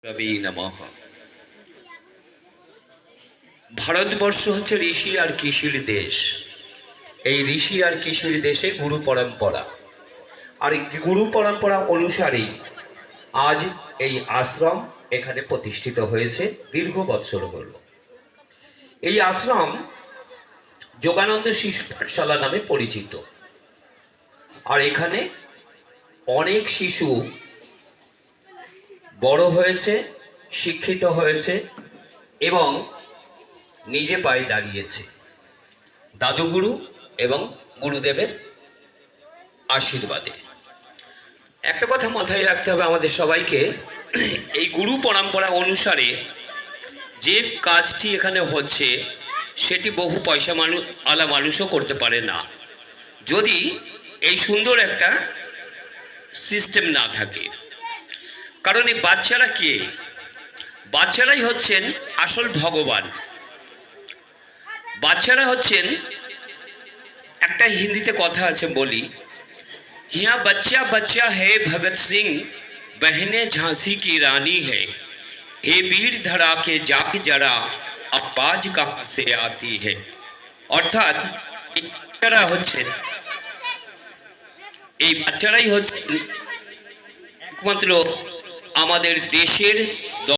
রবি নমঃ। ভারতবর্ষ হচ্ছে ঋষি আর কৃষির দেশ। এই ঋষি আর কৃষির দেশে গুরু পরম্পরা, আর এই গুরু পরম্পরা অনুসারেই আজ এই আশ্রম এখানে প্রতিষ্ঠিত হয়েছে। দীর্ঘ বৎসর হল এই আশ্রম যোগানন্দ শিশু পাঠশালা নামে পরিচিত। আর এখানে অনেক শিশু বড় হয়েছে, শিক্ষিত হয়েছে এবং নিজে পায়ে দাঁড়িয়েছে দাদুগুরু এবং গুরুদেবের আশীর্বাদে। একটা কথা মাথায় রাখতে হবে আমাদের সবাইকে, এই গুরু পরম্পরা অনুসারে যে কাজটি এখানে হচ্ছে সেটি বহু পয়সা আলা মানুষও করতে পারে না, যদি এই সুন্দর একটা সিস্টেম না থাকে। কারণ এই বাচ্চারা কে? বাচ্চারাই হচ্ছেন আসল ভগবান। বাচ্চারা হচ্ছেন, একটা হিন্দিতে কথা আছে বলি, হিয়া बच्चा बच्चा है भगत सिंह, बहने झांसी की रानी है, हे वीर धरा के जाके जरा आवाज कहां से आती है। অর্থাৎ এই বাচ্চারাই হচ্ছেন একমাত্র আমাদের দেশের